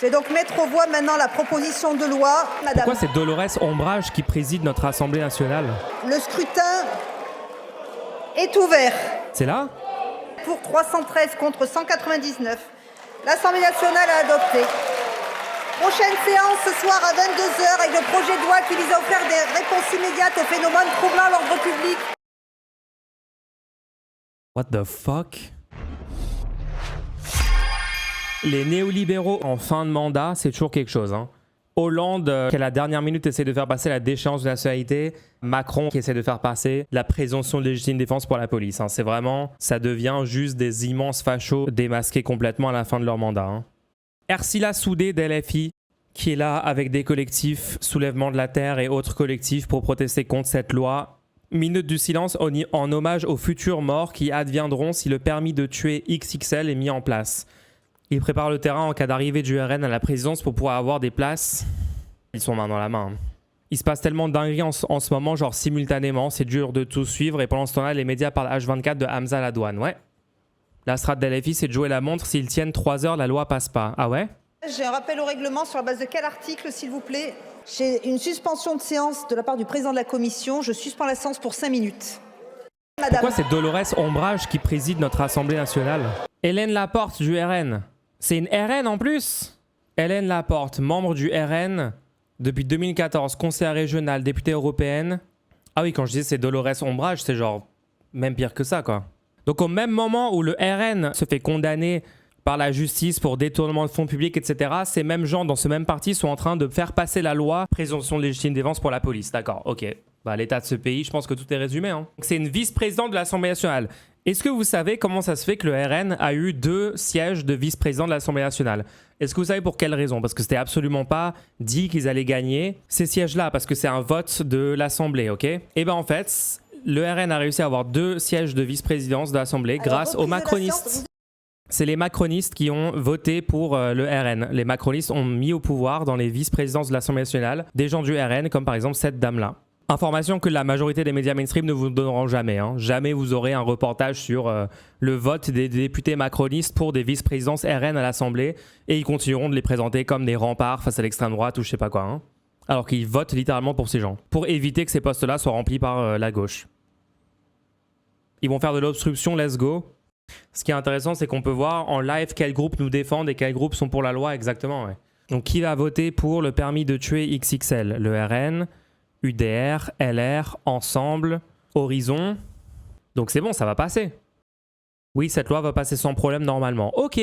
Je vais donc mettre aux voix maintenant la proposition de loi. Madame. Pourquoi c'est Dolores Ombrage qui préside notre Assemblée nationale? Le scrutin est ouvert. C'est là? Pour 313 contre 199. L'Assemblée nationale a adopté. Prochaine séance ce soir à 22h avec le projet de loi qui vise à offrir des réponses immédiates aux phénomènes troublant l'ordre public. What the fuck? Les néolibéraux en fin de mandat, c'est toujours quelque chose. Hein. Hollande, qui à la dernière minute essaie de faire passer la déchéance de nationalité. Macron, qui essaie de faire passer la présomption de légitime défense pour la police. Hein. C'est vraiment, ça devient juste des immenses fachos démasqués complètement à la fin de leur mandat. Hein. Ercilla Soudé d'LFI, qui est là avec des collectifs Soulèvement de la Terre et autres collectifs pour protester contre cette loi. Minute du silence en hommage aux futurs morts qui adviendront si le permis de tuer XXL est mis en place. Ils préparent le terrain en cas d'arrivée du RN à la présidence pour pouvoir avoir des places. Ils sont main dans la main. Il se passe tellement de dingueries en ce moment, genre simultanément, c'est dur de tout suivre. Et pendant ce temps-là, les médias parlent H24 de Hamza Ladouane. Ouais. La strat d'LFI, c'est de jouer la montre. S'ils tiennent 3 heures, la loi passe pas. Ah ouais? J'ai un rappel au règlement sur la base de quel article, s'il vous plaît? J'ai une suspension de séance de la part du président de la commission. Je suspends la séance pour 5 minutes. Madame. Pourquoi c'est Dolores Ombrage qui préside notre Assemblée nationale? Hélène Laporte du RN. C'est une RN en plus? Hélène Laporte, membre du RN depuis 2014, conseillère régionale, députée européenne. Ah oui, quand je disais c'est Dolores Ombrage, c'est genre même pire que ça, quoi. Donc au même moment où le RN se fait condamner par la justice pour détournement de fonds publics, etc., ces mêmes gens dans ce même parti sont en train de faire passer la loi présomption de légitime défense pour la police. D'accord, ok. Bah, l'état de ce pays, je pense que tout est résumé. Hein. C'est une vice-présidente de l'Assemblée nationale. Est-ce que vous savez comment ça se fait que le RN a eu 2 sièges de vice-président de l'Assemblée nationale? Est-ce que vous savez pour quelle raison? Parce que c'était absolument pas dit qu'ils allaient gagner ces sièges-là, parce que c'est un vote de l'Assemblée, ok? Et ben en fait, le RN a réussi à avoir 2 sièges de vice-présidence de l'Assemblée grâce aux macronistes. C'est les macronistes qui ont voté pour le RN. Les macronistes ont mis au pouvoir dans les vice-présidences de l'Assemblée nationale des gens du RN, comme par exemple cette dame-là. Information que la majorité des médias mainstream ne vous donneront jamais. Hein. Jamais vous aurez un reportage sur le vote des députés macronistes pour des vice-présidences RN à l'Assemblée et ils continueront de les présenter comme des remparts face à l'extrême droite ou je sais pas quoi. Hein. Alors qu'ils votent littéralement pour ces gens. Pour éviter que ces postes-là soient remplis par la gauche. Ils vont faire de l'obstruction, let's go. Ce qui est intéressant, c'est qu'on peut voir en live quels groupes nous défendent et quels groupes sont pour la loi exactement. Ouais. Donc qui va voter pour le permis de tuer XXL? Le RN, UDR, LR, Ensemble, Horizon. Donc c'est bon, ça va passer. Oui, cette loi va passer sans problème normalement. Ok,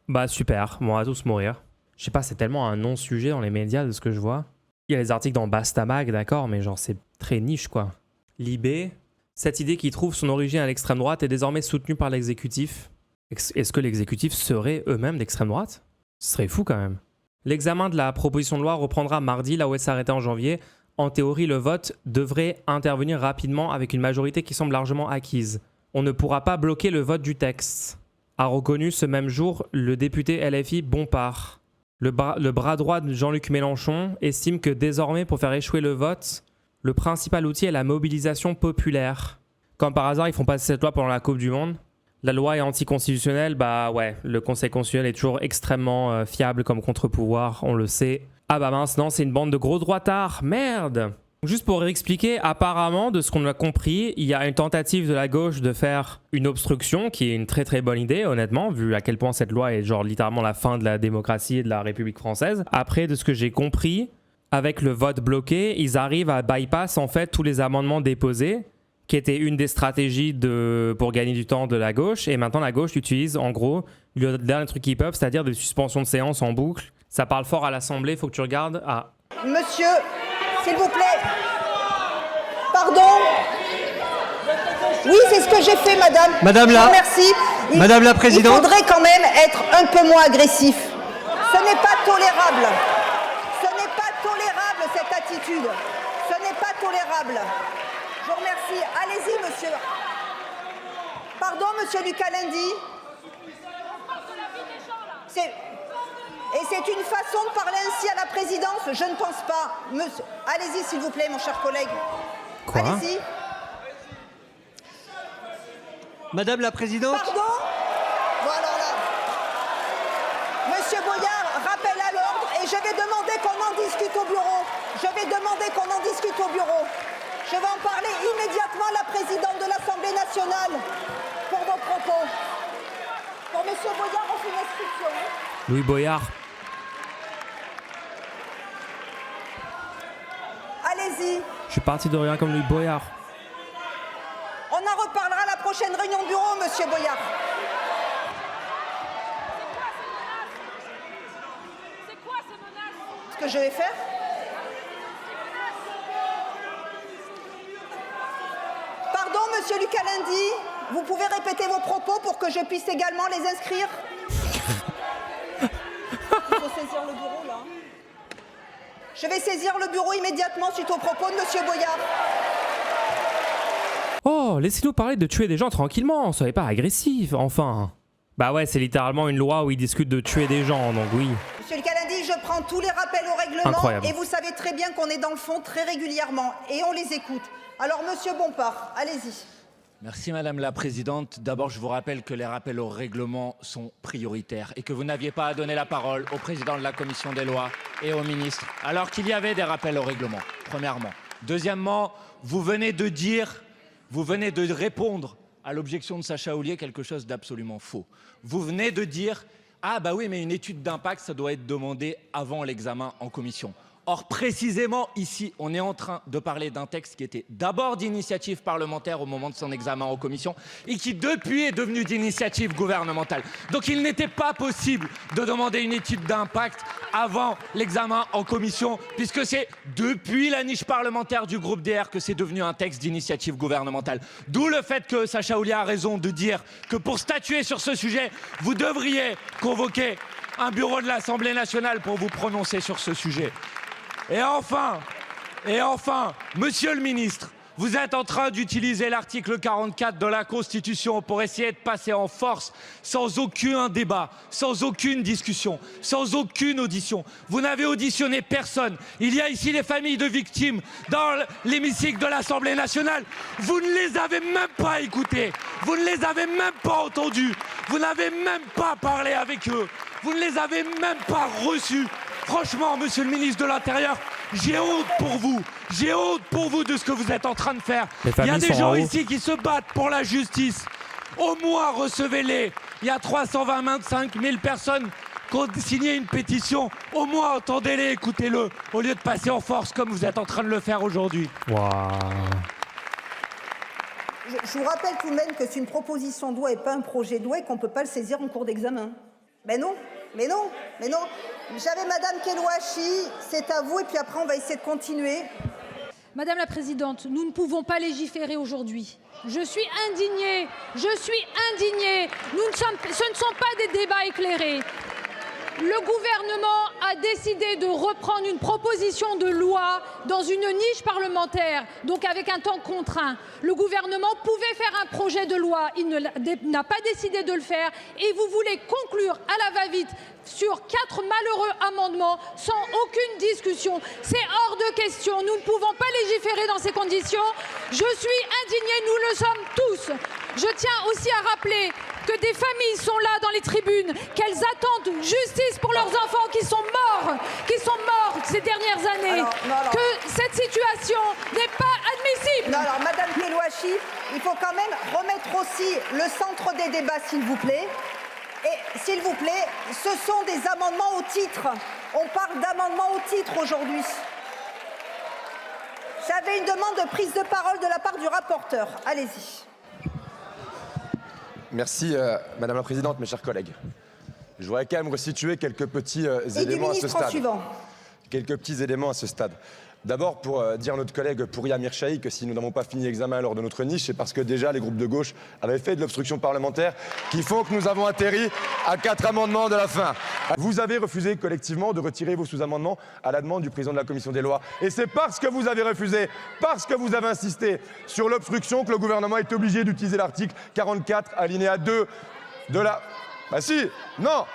bah super, bon, on va tous mourir. Je sais pas, c'est tellement un non-sujet dans les médias de ce que je vois. Il y a les articles dans Bastamag, d'accord, mais genre c'est très niche quoi. Libé. Cette idée qui trouve son origine à l'extrême droite est désormais soutenue par l'exécutif. Est-ce que l'exécutif serait eux-mêmes d'extrême droite? Ce serait fou quand même. L'examen de la proposition de loi reprendra mardi, là où elle s'arrêtait en janvier. En théorie, le vote devrait intervenir rapidement avec une majorité qui semble largement acquise. On ne pourra pas bloquer le vote du texte, a reconnu ce même jour le député LFI Bompard. Le bras droit de Jean-Luc Mélenchon estime que désormais, pour faire échouer le vote, le principal outil est la mobilisation populaire. Comme par hasard, ils font passer cette loi pendant la Coupe du Monde. La loi est anticonstitutionnelle, bah ouais, le Conseil constitutionnel est toujours extrêmement fiable comme contre-pouvoir, on le sait. Ah bah mince, non, c'est une bande de gros droitards, merde! Juste pour expliquer, apparemment, de ce qu'on a compris, il y a une tentative de la gauche de faire une obstruction, qui est une très très bonne idée, honnêtement, vu à quel point cette loi est genre littéralement la fin de la démocratie et de la République française. Après, de ce que j'ai compris, avec le vote bloqué, ils arrivent à bypass en fait tous les amendements déposés, qui était une des stratégies pour gagner du temps de la gauche. Et maintenant, la gauche utilise en gros le dernier truc qu'ils peuvent, c'est-à-dire des suspensions de séance en boucle. Ça parle fort à l'Assemblée, il faut que tu regardes. Ah. Monsieur, s'il vous plaît. Pardon. Oui, c'est ce que j'ai fait, madame. Madame la... Merci. Madame la présidente. Il faudrait quand même être un peu moins agressif. Ce n'est pas tolérable. Ce n'est pas tolérable, cette attitude. Ce n'est pas tolérable. Je vous remercie. Allez-y, monsieur. Pardon, monsieur Lucas-Lundi. Et c'est une façon de parler ainsi à la présidence? Je ne pense pas. Monsieur... Allez-y, s'il vous plaît, mon cher collègue. Quoi? Allez-y. Madame la présidente. Pardon? Bon, alors là. Monsieur Boyard, rappel à vais demander qu'on en discute au bureau. Je vais demander qu'on en discute au bureau. Je vais en parler immédiatement à la présidente de l'Assemblée nationale pour vos propos. Pour M. Boyard, on fait une instruction. Louis Boyard. Allez-y. Je suis parti de rien comme Louis Boyard. On en reparlera à la prochaine réunion de bureau, Monsieur Boyard. C'est quoi ces menaces? Ce que je vais faire. Pardon, Monsieur Lucas Lundi, vous pouvez répéter vos propos pour que je puisse également les inscrire. Il faut saisir le bureau, là. Je vais saisir le bureau immédiatement suite aux propos de Monsieur Boyard. Oh, laissez-nous parler de tuer des gens tranquillement, soyez pas agressif, enfin. Bah ouais, c'est littéralement une loi où ils discutent de tuer des gens, donc oui. Monsieur Lucas Lundi, je prends tous les rappels au règlement. Incroyable. Et vous savez très bien qu'on est dans le fond très régulièrement et on les écoute. Alors, Monsieur Bompard, allez-y. Merci Madame la Présidente. D'abord, je vous rappelle que les rappels au règlement sont prioritaires et que vous n'aviez pas à donner la parole au président de la Commission des lois et au ministre, alors qu'il y avait des rappels au règlement, premièrement. Deuxièmement, vous venez de répondre à l'objection de Sacha Houlié quelque chose d'absolument faux. Vous venez de dire « Ah bah oui, mais une étude d'impact, ça doit être demandé avant l'examen en commission ». Or, précisément ici, on est en train de parler d'un texte qui était d'abord d'initiative parlementaire au moment de son examen en commission et qui, depuis, est devenu d'initiative gouvernementale. Donc, il n'était pas possible de demander une étude d'impact avant l'examen en commission, puisque c'est depuis la niche parlementaire du groupe DR que c'est devenu un texte d'initiative gouvernementale. D'où le fait que Sacha Houlié a raison de dire que pour statuer sur ce sujet, vous devriez convoquer un bureau de l'Assemblée nationale pour vous prononcer sur ce sujet. Et enfin, Monsieur le ministre, vous êtes en train d'utiliser l'article 44 de la Constitution pour essayer de passer en force sans aucun débat, sans aucune discussion, sans aucune audition. Vous n'avez auditionné personne. Il y a ici les familles de victimes dans l'hémicycle de l'Assemblée nationale. Vous ne les avez même pas écoutées. Vous ne les avez même pas entendus. Vous n'avez même pas parlé avec eux. Vous ne les avez même pas reçus. Franchement, Monsieur le ministre de l'Intérieur, j'ai honte pour vous. J'ai honte pour vous de ce que vous êtes en train de faire. Il y a des gens ici qui se battent pour la justice. Au moins, recevez-les. Il y a 325 000 personnes qui ont signé une pétition. Au moins, entendez-les, écoutez-le, au lieu de passer en force comme vous êtes en train de le faire aujourd'hui. Waouh. Je vous rappelle tout de même que c'est une proposition de loi et pas un projet de loi et qu'on ne peut pas le saisir en cours d'examen. Mais non. J'avais Madame Kelouachi, c'est à vous, et puis après on va essayer de continuer. Madame la Présidente, nous ne pouvons pas légiférer aujourd'hui. Je suis indignée. Ce ne sont pas des débats éclairés. Le gouvernement a décidé de reprendre une proposition de loi dans une niche parlementaire, donc avec un temps contraint. Le gouvernement pouvait faire un projet de loi, il n'a pas décidé de le faire, et vous voulez conclure à la va-vite sur 4 malheureux amendements sans aucune discussion. C'est hors de question. Nous ne pouvons pas légiférer dans ces conditions. Je suis indignée, nous le sommes tous. Je tiens aussi à rappeler que des familles sont là dans les tribunes, qu'elles attendent justice pour leurs enfants qui sont morts ces dernières années. Que cette situation n'est pas admissible. Non, alors, Madame Kelouachi, il faut quand même remettre aussi le centre des débats, s'il vous plaît. Et s'il vous plaît, ce sont des amendements au titre. On parle d'amendements au titre aujourd'hui. J'avais une demande de prise de parole de la part du rapporteur. Allez-y. Merci, Madame la Présidente, mes chers collègues. Je voudrais quand même resituer quelques petits éléments à ce stade. Suivant. Quelques petits éléments à ce stade. D'abord, pour dire à notre collègue Pouria Mirchaï que si nous n'avons pas fini l'examen lors de notre niche, c'est parce que déjà les groupes de gauche avaient fait de l'obstruction parlementaire qui font que nous avons atterri à 4 amendements de la fin. Vous avez refusé collectivement de retirer vos sous-amendements à la demande du président de la Commission des lois. Et c'est parce que vous avez refusé, parce que vous avez insisté sur l'obstruction que le gouvernement est obligé d'utiliser l'article 44, alinéa 2 de la... Bah si, non.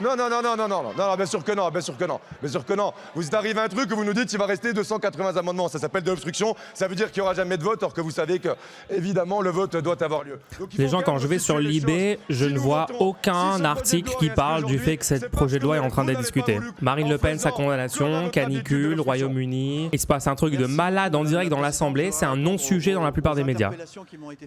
Non, bien sûr que non, bien sûr que non, bien sûr que non. Vous êtes arrivé à un truc que vous nous dites qu'il va rester 280 amendements. Ça s'appelle de l'obstruction. Ça veut dire qu'il n'y aura jamais de vote, alors que vous savez que, évidemment, le vote doit avoir lieu. Les gens, quand je vais sur Libé, je ne vois aucun article qui parle du fait que ce projet de loi est en train d'être discuté. Marine Le Pen, sa condamnation, canicule, Royaume-Uni. Il se passe un truc de malade en direct dans l'Assemblée. C'est un non-sujet dans la plupart des médias.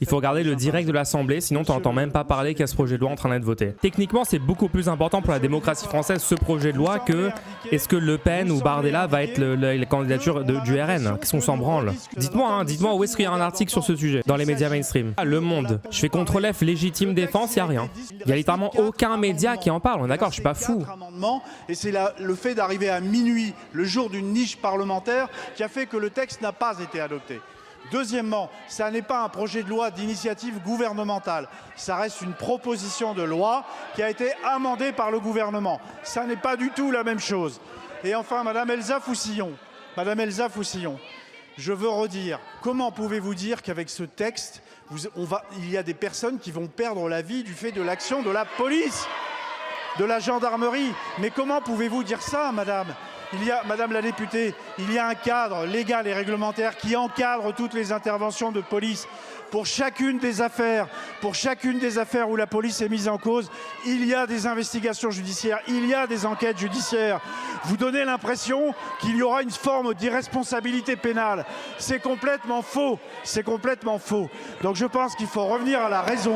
Il faut regarder le direct de l'Assemblée, sinon tu n'entends même pas parler qu'il y a ce projet de loi en train d'être voté. Techniquement, c'est beaucoup plus important pour la démocratie française, ce projet de loi, que est-ce que Le Pen ou Bardella va être la candidature du RN. Qu'est-ce qu'on s'en branle? Dites-moi où est-ce qu'il y a un article sur ce sujet dans les médias mainstream. Le Monde. Je fais contre-F légitime défense, il n'y a rien. Il n'y a littéralement aucun média qui en parle. On est d'accord, je suis pas fou. Et c'est le fait d'arriver à minuit, le jour d'une niche parlementaire, qui a fait que le texte n'a pas été adopté. Deuxièmement, ça n'est pas un projet de loi d'initiative gouvernementale. Ça reste une proposition de loi qui a été amendée par le gouvernement. Ça n'est pas du tout la même chose. Et enfin, Madame Elsa Foussillon, je veux redire, comment pouvez-vous dire qu'avec ce texte, il y a des personnes qui vont perdre la vie du fait de l'action de la police, de la gendarmerie? Mais comment pouvez-vous dire ça, madame? Madame la députée, il y a un cadre légal et réglementaire qui encadre toutes les interventions de police. Pour chacune des affaires où la police est mise en cause, il y a des investigations judiciaires, il y a des enquêtes judiciaires. Vous donnez l'impression qu'il y aura une forme d'irresponsabilité pénale. C'est complètement faux. Donc je pense qu'il faut revenir à la raison.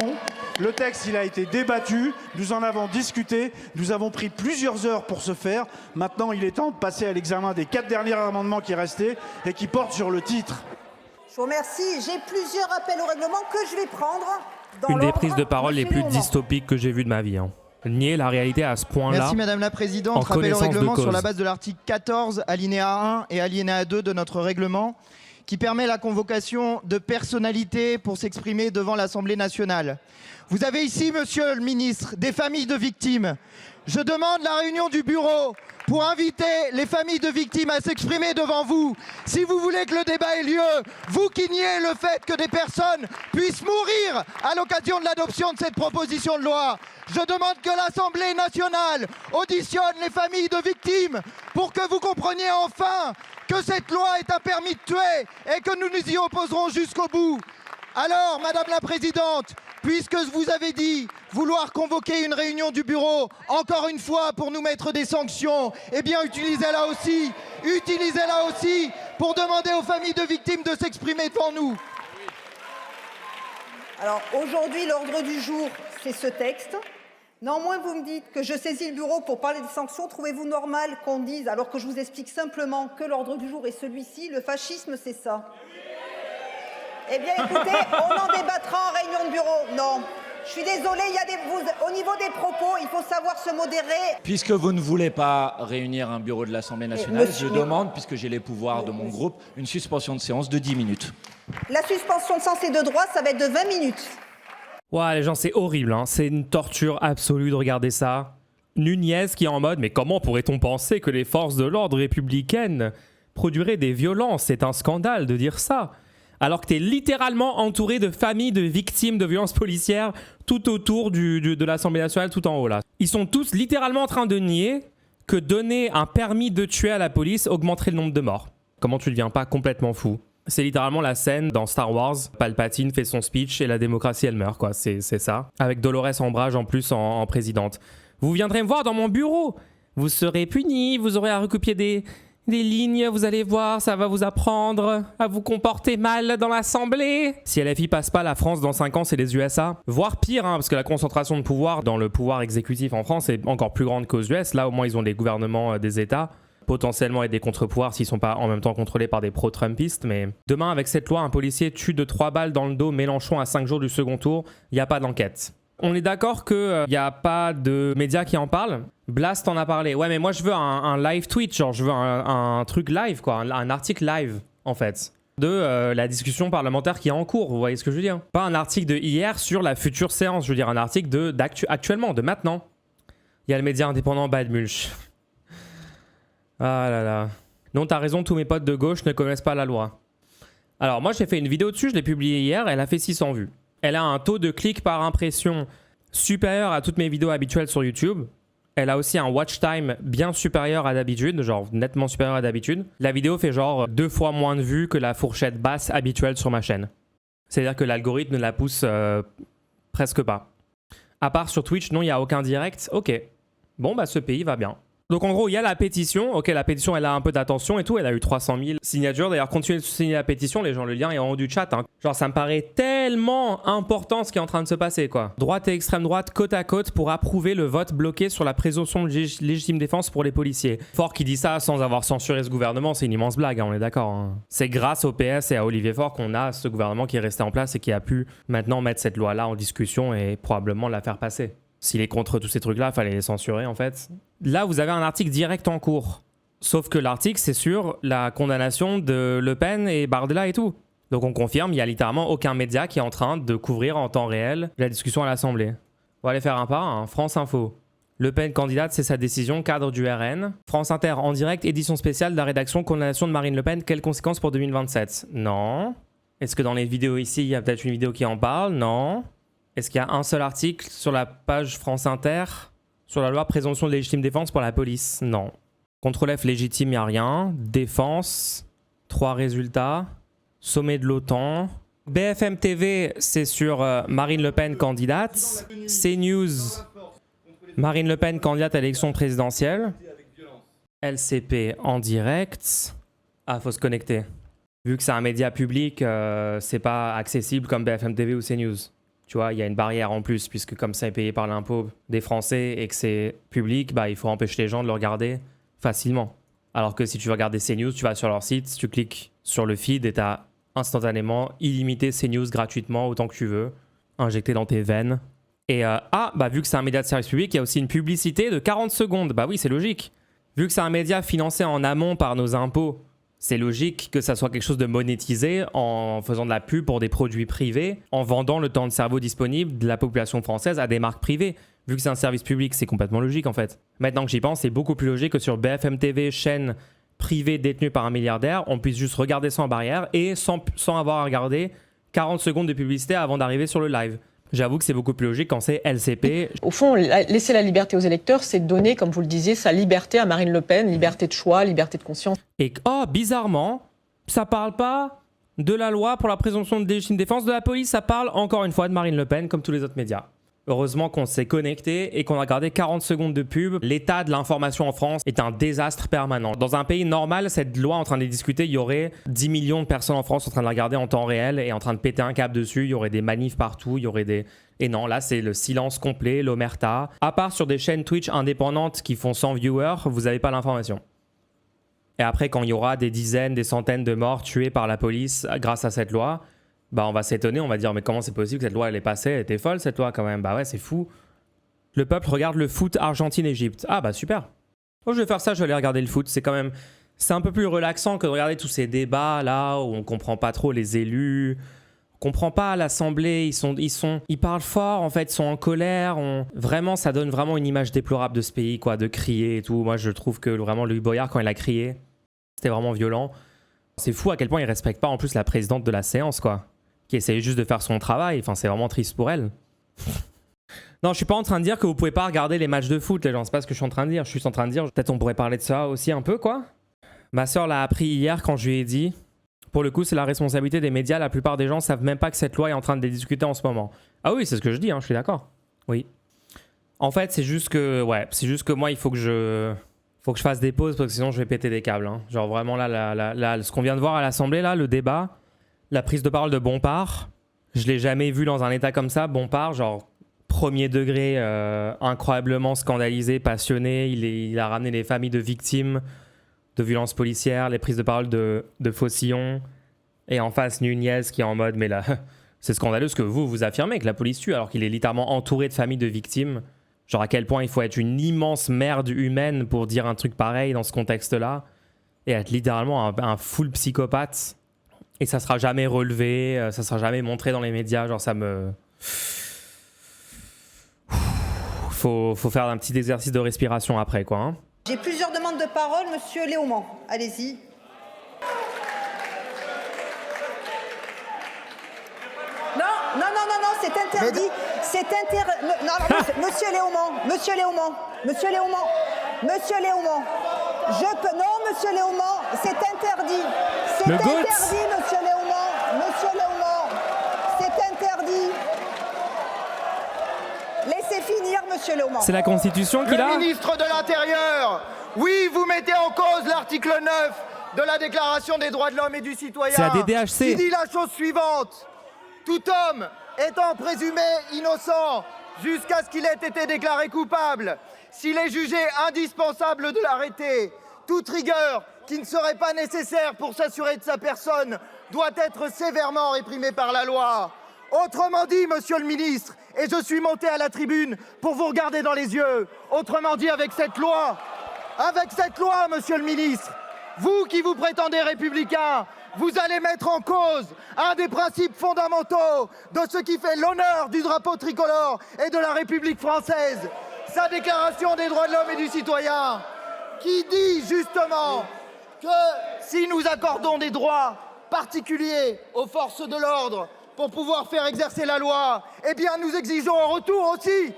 Le texte, il a été débattu, nous en avons discuté, nous avons pris plusieurs heures pour ce faire. Maintenant, il est temps de passer à l'examen des 4 derniers amendements qui restaient et qui portent sur le titre. Je vous remercie. J'ai plusieurs appels au règlement que je vais prendre. Une des prises de parole les plus dystopiques que j'ai vues de ma vie. Nier la réalité à ce point-là. Merci Madame la Présidente. Rappel au règlement sur la base de l'article 14, alinéa 1 et alinéa 2 de notre règlement, qui permet la convocation de personnalités pour s'exprimer devant l'Assemblée nationale. Vous avez ici, Monsieur le Ministre, des familles de victimes. Je demande la réunion du bureau pour inviter les familles de victimes à s'exprimer devant vous. Si vous voulez que le débat ait lieu, vous qui niez le fait que des personnes puissent mourir à l'occasion de l'adoption de cette proposition de loi, je demande que l'Assemblée nationale auditionne les familles de victimes pour que vous compreniez enfin que cette loi est un permis de tuer et que nous nous y opposerons jusqu'au bout. Alors, Madame la Présidente, puisque vous avez dit vouloir convoquer une réunion du bureau, encore une fois, pour nous mettre des sanctions, eh bien, utilisez-la aussi pour demander aux familles de victimes de s'exprimer devant nous. Alors, aujourd'hui, l'ordre du jour, c'est ce texte. Néanmoins, vous me dites que je saisis le bureau pour parler des sanctions. Trouvez-vous normal qu'on dise, alors que je vous explique simplement que l'ordre du jour est celui-ci, le fascisme, c'est ça? Eh bien, écoutez, on en débattra en réunion de bureau. Non, je suis désolée, au niveau des propos, il faut savoir se modérer. Puisque vous ne voulez pas réunir un bureau de l'Assemblée nationale, je demande, puisque j'ai les pouvoirs de mon groupe, une suspension de séance de 10 minutes. La suspension de séance est de droit, ça va être de 20 minutes. Ouais, les gens, c'est horrible, hein. C'est une torture absolue de regarder ça. Nunez qui est en mode, mais comment pourrait-on penser que les forces de l'ordre républicaines produiraient des violences? C'est un scandale de dire ça. Alors que tu es littéralement entouré de familles de victimes de violences policières tout autour de l'Assemblée nationale, tout en haut là. Ils sont tous littéralement en train de nier que donner un permis de tuer à la police augmenterait le nombre de morts. Comment tu ne deviens pas complètement fou? C'est littéralement la scène dans Star Wars. Palpatine fait son speech et la démocratie elle meurt, quoi. C'est ça. Avec Dolores Ombrage en plus en présidente. Vous viendrez me voir dans mon bureau. Vous serez punis, vous aurez à recopier des lignes, vous allez voir, ça va vous apprendre à vous comporter mal dans l'Assemblée. Si LFI passe pas la France dans 5 ans, c'est les USA. Voire pire, hein, parce que la concentration de pouvoir dans le pouvoir exécutif en France est encore plus grande qu'aux US. Là, au moins, ils ont les gouvernements des États, potentiellement et des contre-pouvoirs s'ils sont pas en même temps contrôlés par des pro-trumpistes. Mais demain, avec cette loi, un policier tue de 3 balles dans le dos Mélenchon à 5 jours du second tour, il n'y a pas d'enquête. On est d'accord qu'il n'y a pas de médias qui en parlent. Blast en a parlé. Ouais, mais moi, je veux un live tweet, genre, je veux un truc live, quoi. Un article live, en fait, de la discussion parlementaire qui est en cours, vous voyez ce que je veux dire? Pas un article de hier sur la future séance, je veux dire un article actuellement, de maintenant. Il y a le média indépendant Bad Mulch. Ah là là. Non, t'as raison, tous mes potes de gauche ne connaissent pas la loi. Alors, moi, j'ai fait une vidéo dessus, je l'ai publiée hier, elle a fait 600 vues. Elle a un taux de clics par impression supérieur à toutes mes vidéos habituelles sur YouTube. Elle a aussi un watch time bien supérieur à d'habitude, genre nettement supérieur à d'habitude. La vidéo fait genre 2 fois moins de vues que la fourchette basse habituelle sur ma chaîne. C'est-à-dire que l'algorithme ne la pousse presque pas. À part sur Twitch, non, il n'y a aucun direct. Ok. Bon, bah ce pays va bien. Donc en gros, il y a la pétition. Ok, la pétition, elle a un peu d'attention et tout. Elle a eu 300 000 signatures. D'ailleurs, continuez de signer la pétition. Les gens, le lien est en haut du chat. Hein. Genre, ça me paraît tellement important ce qui est en train de se passer, quoi. Droite et extrême droite, côte à côte, pour approuver le vote bloqué sur la présomption de légitime défense pour les policiers. Faure qui dit ça sans avoir censuré ce gouvernement, c'est une immense blague, hein, on est d'accord. Hein. C'est grâce au PS et à Olivier Faure qu'on a ce gouvernement qui est resté en place et qui a pu maintenant mettre cette loi-là en discussion et probablement la faire passer. S'il est contre tous ces trucs-là, il fallait les censurer en fait. Là, vous avez un article direct en cours. Sauf que l'article, c'est sur la condamnation de Le Pen et Bardella et tout. Donc on confirme, il n'y a littéralement aucun média qui est en train de couvrir en temps réel la discussion à l'Assemblée. On va aller faire un par un. France Info. Le Pen candidate, c'est sa décision, cadre du RN. France Inter en direct, édition spéciale de la rédaction condamnation de Marine Le Pen. Quelles conséquences pour 2027? Non. Est-ce que dans les vidéos ici, il y a peut-être une vidéo qui en parle? Non. Est-ce qu'il y a un seul article sur la page France Inter sur la loi présomption de légitime défense pour la police? Non. Contrôle F légitime, il n'y a rien. Défense, 3 résultats. Sommet de l'OTAN. BFM TV, c'est sur Marine Le Pen candidate. CNews, Marine Le Pen candidate à l'élection présidentielle. LCP en direct. Ah, faut se connecter. Vu que c'est un média public, c'est pas accessible comme BFM TV ou CNews. Tu vois, il y a une barrière en plus, puisque comme ça est payé par l'impôt des Français et que c'est public, bah, il faut empêcher les gens de le regarder facilement. Alors que si tu veux regarder CNews, tu vas sur leur site, tu cliques sur le feed et tu as instantanément illimité CNews gratuitement autant que tu veux, injecté dans tes veines. Et vu que c'est un média de service public, il y a aussi une publicité de 40 secondes. Bah oui, c'est logique. Vu que c'est un média financé en amont par nos impôts, c'est logique que ça soit quelque chose de monétisé en faisant de la pub pour des produits privés, en vendant le temps de cerveau disponible de la population française à des marques privées. Vu que c'est un service public, c'est complètement logique en fait. Maintenant que j'y pense, c'est beaucoup plus logique que sur BFM TV, chaîne privée détenue par un milliardaire, on puisse juste regarder sans barrière et sans avoir à regarder 40 secondes de publicité avant d'arriver sur le live. J'avoue que c'est beaucoup plus logique quand c'est LCP. Au fond, laisser la liberté aux électeurs, c'est donner, comme vous le disiez, sa liberté à Marine Le Pen, liberté de choix, liberté de conscience. Et bizarrement, ça parle pas de la loi pour la présomption de légitime défense de la police, ça parle encore une fois de Marine Le Pen, comme tous les autres médias. Heureusement qu'on s'est connecté et qu'on a regardé 40 secondes de pub. L'état de l'information en France est un désastre permanent. Dans un pays normal, cette loi en train de discuter, il y aurait 10 millions de personnes en France en train de la regarder en temps réel et en train de péter un câble dessus. Il y aurait des manifs partout, il y aurait des... Et non, là, c'est le silence complet, l'omerta. À part sur des chaînes Twitch indépendantes qui font 100 viewers, vous n'avez pas l'information. Et après, quand il y aura des dizaines, des centaines de morts tués par la police grâce à cette loi... Bah on va s'étonner, on va dire mais comment c'est possible que cette loi elle est passée, elle était folle cette loi quand même, bah ouais c'est fou. Le peuple regarde le foot Argentine-Égypte, ah bah super. Oh je vais faire ça, je vais aller regarder le foot, c'est un peu plus relaxant que de regarder tous ces débats là où on comprend pas trop les élus, on comprend pas l'Assemblée, ils parlent fort en fait, ils sont en colère, vraiment ça donne vraiment une image déplorable de ce pays quoi, de crier et tout. Moi je trouve que vraiment Louis Boyard quand il a crié, c'était vraiment violent. C'est fou à quel point il respecte pas en plus la présidente de la séance quoi. Qui essaye juste de faire son travail. Enfin, c'est vraiment triste pour elle. Non, je suis pas en train de dire que vous pouvez pas regarder les matchs de foot, les gens. C'est pas ce que je suis en train de dire. Je suis en train de dire, peut-être on pourrait parler de ça aussi un peu, quoi. Ma sœur l'a appris hier quand je lui ai dit. Pour le coup, c'est la responsabilité des médias. La plupart des gens savent même pas que cette loi est en train de les discuter en ce moment. Ah oui, c'est ce que je dis, hein, je suis d'accord. Oui. En fait, c'est juste que moi, il faut que je fasse des pauses parce que sinon je vais péter des câbles. Hein. Genre vraiment là, ce qu'on vient de voir à l'Assemblée, là, le débat. La prise de parole de Bompard, je l'ai jamais vu dans un état comme ça. Bompard, genre premier degré, incroyablement scandalisé, passionné. Il a ramené les familles de victimes de violences policières, les prises de parole de Faucillon. Et en face, Nunez qui est en mode, mais là, c'est scandaleux ce que vous affirmez, que la police tue, alors qu'il est littéralement entouré de familles de victimes. Genre à quel point il faut être une immense merde humaine pour dire un truc pareil dans ce contexte-là. Et être littéralement un full psychopathe. Et ça sera jamais relevé, ça sera jamais montré dans les médias. Genre ça me... Faut faire un petit exercice de respiration après, quoi. Hein. J'ai plusieurs demandes de parole. Monsieur Léaumont, allez-y. Non, c'est interdit. C'est interdit. Non, alors, monsieur Léaumont. Non, monsieur Léaumont, c'est interdit. C'est interdit, monsieur Léaumont. C'est interdit. Laissez finir, monsieur Léaumont. C'est la Constitution qui l'a. Le ministre de l'Intérieur, oui, vous mettez en cause l'article 9 de la Déclaration des droits de l'homme et du citoyen. C'est la DDHC. Qui dit la chose suivante. Tout homme étant présumé innocent jusqu'à ce qu'il ait été déclaré coupable, s'il est jugé indispensable de l'arrêter, toute rigueur qui ne serait pas nécessaire pour s'assurer de sa personne doit être sévèrement réprimée par la loi. Autrement dit, monsieur le ministre, et je suis monté à la tribune pour vous regarder dans les yeux, autrement dit, avec cette loi, monsieur le ministre, vous qui vous prétendez républicain, vous allez mettre en cause un des principes fondamentaux de ce qui fait l'honneur du drapeau tricolore et de la République française, sa déclaration des droits de l'homme et du citoyen, qui dit justement que si nous accordons des droits particuliers aux forces de l'ordre pour pouvoir faire exercer la loi, eh bien nous exigeons en retour aussi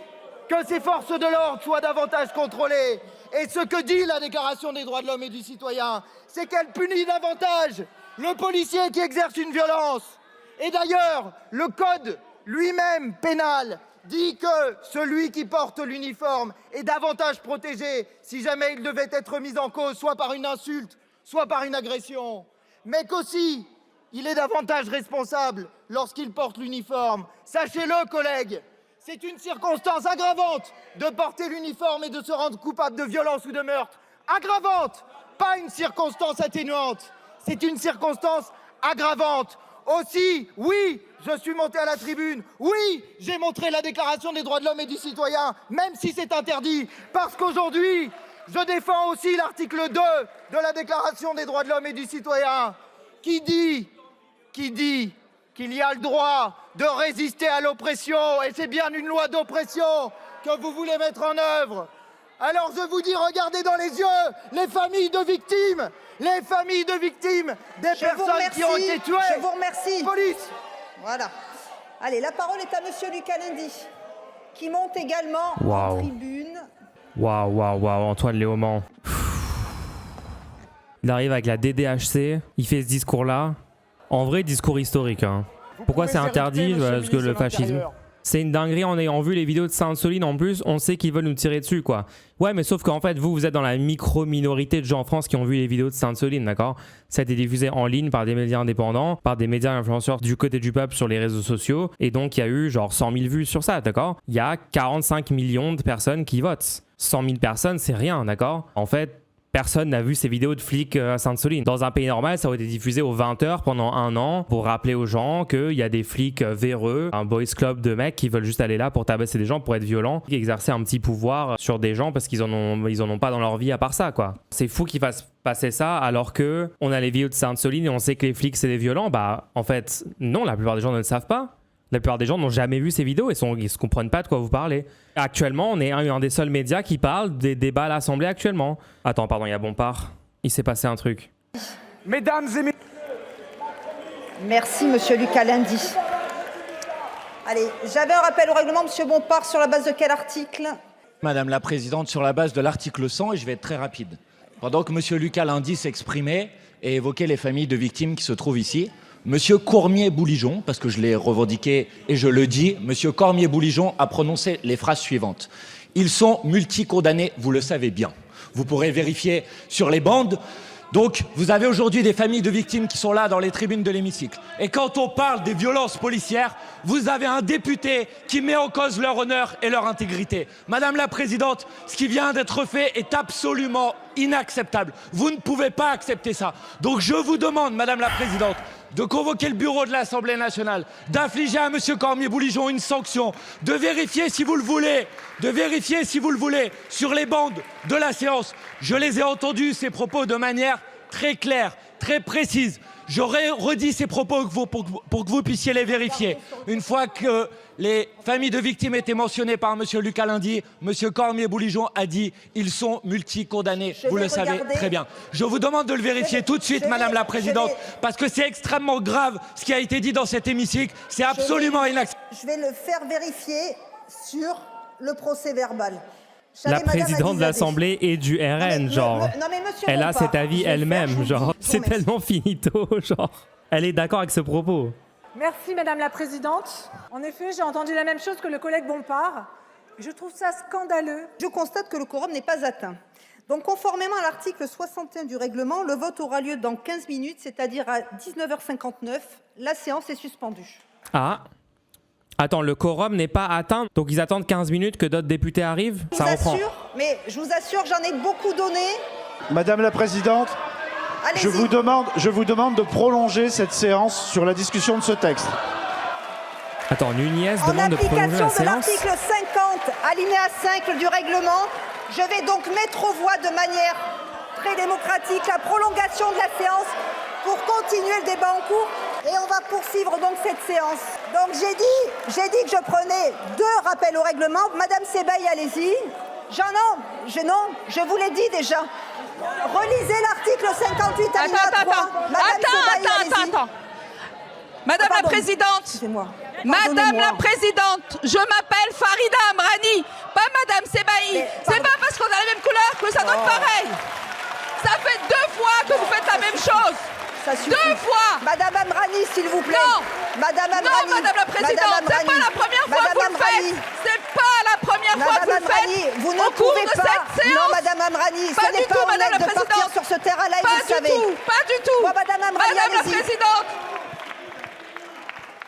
que ces forces de l'ordre soient davantage contrôlées. Et ce que dit la Déclaration des droits de l'homme et du citoyen, c'est qu'elle punit davantage le policier qui exerce une violence. Et d'ailleurs, le code lui-même pénal dit que celui qui porte l'uniforme est davantage protégé si jamais il devait être mis en cause, soit par une insulte, soit par une agression. Mais qu'aussi, il est davantage responsable lorsqu'il porte l'uniforme. Sachez-le, collègues, c'est une circonstance aggravante de porter l'uniforme et de se rendre coupable de violence ou de meurtre. Aggravante, pas une circonstance atténuante. C'est une circonstance aggravante. Aussi, oui, je suis monté à la tribune. Oui, j'ai montré la Déclaration des droits de l'homme et du citoyen, même si c'est interdit. Parce qu'aujourd'hui, je défends aussi l'article 2 de la Déclaration des droits de l'homme et du citoyen, qui dit qu'il y a le droit de résister à l'oppression. Et c'est bien une loi d'oppression que vous voulez mettre en œuvre. Alors je vous dis, regardez dans les yeux les familles de victimes. Les familles de victimes des personnes qui ont été tuées. Je vous remercie. Police. Voilà. Allez, la parole est à monsieur Lucas Lyndy, qui monte également en tribune. Waouh, Antoine Léaumont. Il arrive avec la DDHC, il fait ce discours-là. En vrai, discours historique. Hein. Pourquoi c'est interdit? Parce que le fascisme... C'est une dinguerie en ayant vu les vidéos de Sainte-Soline. En plus, on sait qu'ils veulent nous tirer dessus, quoi. Ouais, mais sauf qu'en fait, vous êtes dans la micro-minorité de gens en France qui ont vu les vidéos de Sainte-Soline, d'accord? Ça a été diffusé en ligne par des médias indépendants, par des médias influenceurs du côté du peuple sur les réseaux sociaux. Et donc, il y a eu genre 100 000 vues sur ça, d'accord? Il y a 45 millions de personnes qui votent. 100 000 personnes, c'est rien, d'accord? En fait, personne n'a vu ces vidéos de flics à Sainte-Soline. Dans un pays normal, ça aurait été diffusé aux 20h pendant 1 an pour rappeler aux gens qu'il y a des flics véreux, un boys club de mecs qui veulent juste aller là pour tabasser des gens, pour être violents, qui exercer un petit pouvoir sur des gens parce qu'ils en ont pas dans leur vie à part ça, quoi. C'est fou qu'ils fassent passer ça alors que on a les vidéos de Sainte-Soline et on sait que les flics c'est des violents. Bah, en fait, non, la plupart des gens ne le savent pas. La plupart des gens n'ont jamais vu ces vidéos et ils se comprennent pas de quoi vous parlez. Actuellement, on est un des seuls médias qui parle des débats à l'Assemblée actuellement. Attends, pardon, il y a Bompard. Il s'est passé un truc. Mesdames et messieurs. Merci, monsieur Lucas Lyndy. Allez, j'avais un rappel au règlement, monsieur Bompard, sur la base de quel article? Madame la Présidente, sur la base de l'article 100, et je vais être très rapide. Pendant que monsieur Lucas Lyndy s'exprimait et évoquait les familles de victimes qui se trouvent ici, monsieur Cormier-Bouligeon, parce que je l'ai revendiqué et je le dis, monsieur Cormier-Bouligeon a prononcé les phrases suivantes. Ils sont multicondamnés, vous le savez bien. Vous pourrez vérifier sur les bandes. Donc, vous avez aujourd'hui des familles de victimes qui sont là dans les tribunes de l'hémicycle. Et quand on parle des violences policières, vous avez un député qui met en cause leur honneur et leur intégrité. Madame la Présidente, ce qui vient d'être fait est absolument inacceptable. Vous ne pouvez pas accepter ça. Donc, je vous demande, Madame la Présidente, de convoquer le bureau de l'Assemblée nationale, d'infliger à monsieur Cormier-Bouligeon une sanction, de vérifier si vous le voulez, sur les bandes de la séance. Je les ai entendus, ces propos, de manière très claire, très précise. J'aurais redit ces propos pour que vous puissiez les vérifier. Une fois que les familles de victimes étaient mentionnées par M. Lucas Lyndy, M. Cormier-Bouligeon a dit ils sont multicondamnés. Vous le savez très bien. Je vous demande de le vérifier tout de suite, Madame la Présidente, parce que c'est extrêmement grave ce qui a été dit dans cet hémicycle. C'est absolument inacceptable. Je vais le faire vérifier sur le procès verbal. La présidente de l'Assemblée est du RN, genre. Non, mais monsieur Elle a Bompard, cet avis je vais le faire, je elle-même, vous genre. dis. C'est tellement finito, genre. Elle est d'accord avec ce propos. Merci Madame la Présidente. En effet, j'ai entendu la même chose que le collègue Bompard. Je trouve ça scandaleux. Je constate que le quorum n'est pas atteint. Donc, conformément à l'article 61 du règlement, le vote aura lieu dans 15 minutes, c'est-à-dire à 19h59. La séance est suspendue. Ah. Attends, le quorum n'est pas atteint, donc ils attendent 15 minutes que d'autres députés arrivent. Ça reprend. Je vous assure, j'en ai beaucoup donné. Madame la Présidente, je vous demande de prolonger cette séance sur la discussion de ce texte. Attends, Nunez demande de prolonger la En application de séance. l'article 50, alinéa 5 du règlement, je vais donc mettre aux voix de manière très démocratique la prolongation de la séance pour continuer le débat en cours. Et on va poursuivre donc cette séance. Donc j'ai dit que je prenais 2 rappels au règlement. Madame Sebaï, allez-y. Non, je vous l'ai dit déjà. Relisez l'article 58 alinéa 3. Attends. Madame la Présidente, Madame la Présidente, je m'appelle Farida Amrani, pas Madame Sebaï. C'est pas parce qu'on a la même couleur que ça donne pareil. Ça fait 2 fois que vous faites la même chose. 2 fois. Madame Amrani, s'il vous plaît. Non. Madame Amrani. Non, Madame la Présidente, c'est pas la première fois que vous le faites. C'est pas la première fois que vous le faites. Vous ne pouvez pas. Non, Madame Amrani, ce n'est pas honnête de partir sur ce terrain-là et vous le savez. Pas du tout. Madame Amrani, Madame la Présidente.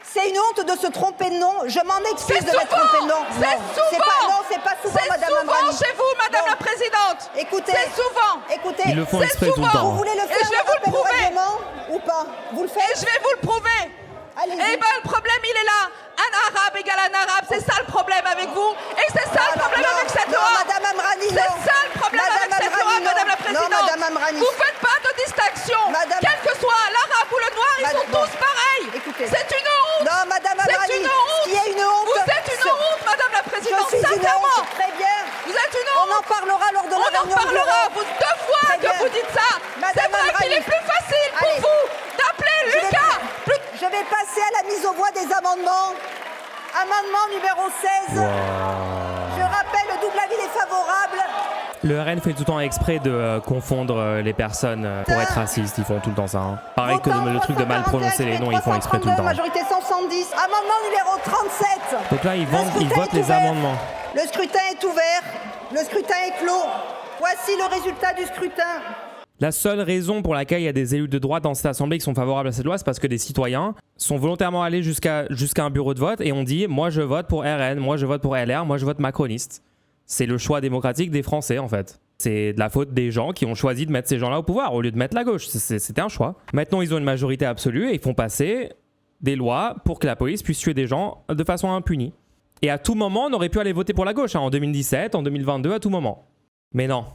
C'est une honte de se tromper de nom. Je m'en excuse de m'être trompé de nom. C'est pas souvent, Madame Amrani. C'est souvent chez vous, Madame la Présidente. Écoutez. C'est souvent. Écoutez. Ils le font exprès tout le temps. Vous voulez le faire, et je vais vous le prouver. Ou pas? Vous le faites? Et je vais vous le prouver. Eh ben, le problème, il est là. Un arabe égale un arabe. C'est ça le problème avec vous. Et c'est ça le problème avec cette loi. Madame Amrani, c'est ça le problème avec cette loi, Madame la Présidente. Non, Madame Amrani. Vous faites pas de distinction. Quel que soit l'arabe ou le noir, ils sont tous pareils. Écoutez. C'est une honte. Non, Madame Amrani. C'est une honte. Ce qui est une honte. Vous êtes une honte, Madame la Présidente. Je suis une honte. Très bien. Vous êtes une honte. On en parlera lors de la réunion. On en parlera. 2 fois que vous dites ça. C'est vrai qu'il est plus facile pour vous d'appeler Lucas. Je vais passer à la mise aux voix des amendements. Amendement numéro 16. Je rappelle le double avis défavorable. Le RN fait tout le temps exprès de confondre les personnes pour être racistes. Ils font tout le temps ça. Hein. Pareil que le truc de mal prononcer les noms, ils font exprès tout le temps. Majorité 170. Amendement numéro 37. Donc là, ils votent les amendements. Le scrutin est ouvert. Le scrutin est clos. Voici le résultat du scrutin. La seule raison pour laquelle il y a des élus de droite dans cette assemblée qui sont favorables à cette loi, c'est parce que des citoyens sont volontairement allés jusqu'à un bureau de vote et ont dit « moi je vote pour RN, moi je vote pour LR, moi je vote macroniste ». C'est le choix démocratique des Français en fait. C'est de la faute des gens qui ont choisi de mettre ces gens-là au pouvoir au lieu de mettre la gauche. C'était un choix. Maintenant ils ont une majorité absolue et ils font passer des lois pour que la police puisse tuer des gens de façon impunie. Et à tout moment on aurait pu aller voter pour la gauche, hein, en 2017, en 2022, à tout moment. Mais non.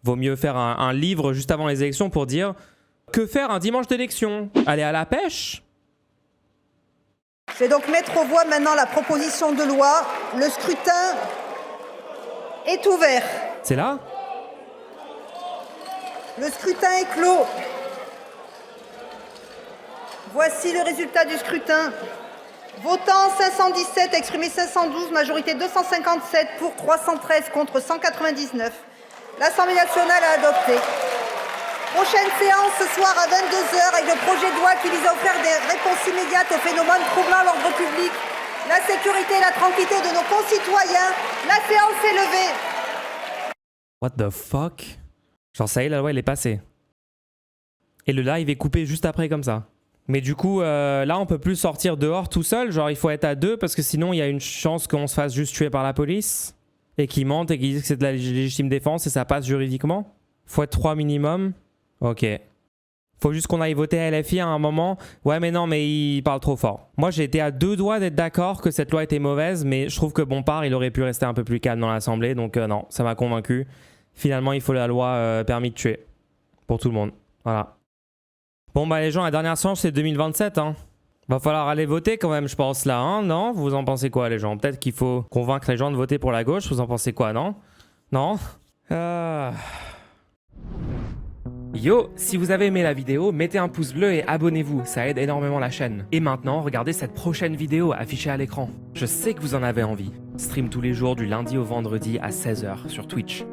Vaut mieux faire un livre juste avant les élections pour dire que faire un dimanche d'élection? Aller à la pêche? Je vais donc mettre aux voix maintenant la proposition de loi. Le scrutin est ouvert. C'est là? Le scrutin est clos. Voici le résultat du scrutin. Votant 517, exprimé 512, majorité 257 pour 313 contre 199. L'Assemblée nationale a adopté. Prochaine séance ce soir à 22h avec le projet de loi qui vise à offrir des réponses immédiates aux phénomènes troublant l'ordre public, la sécurité et la tranquillité de nos concitoyens. La séance est levée. What the fuck? Genre ça y est, la loi elle est passée. Et le live est coupé juste après comme ça. Mais du coup, là on peut plus sortir dehors tout seul. Genre il faut être à 2 parce que sinon il y a une chance qu'on se fasse juste tuer par la police. Et qu'ils mentent et qu'ils disent que c'est de la légitime défense et ça passe juridiquement. Faut être 3 minimum. Ok. Faut juste qu'on aille voter à LFI à un moment. Ouais mais non, mais il parle trop fort. Moi j'ai été à 2 doigts d'être d'accord que cette loi était mauvaise, mais je trouve que Bompard il aurait pu rester un peu plus calme dans l'Assemblée. Donc non, ça m'a convaincu. Finalement il faut la loi permis de tuer. Pour tout le monde. Voilà. Bon bah les gens, la dernière séance c'est 2027 hein. Va falloir aller voter quand même je pense là hein, non? Vous en pensez quoi les gens? Peut-être qu'il faut convaincre les gens de voter pour la gauche, vous en pensez quoi non? Non? Yo, si vous avez aimé la vidéo, mettez un pouce bleu et abonnez-vous, ça aide énormément la chaîne. Et maintenant, regardez cette prochaine vidéo affichée à l'écran. Je sais que vous en avez envie. Stream tous les jours du lundi au vendredi à 16h sur Twitch.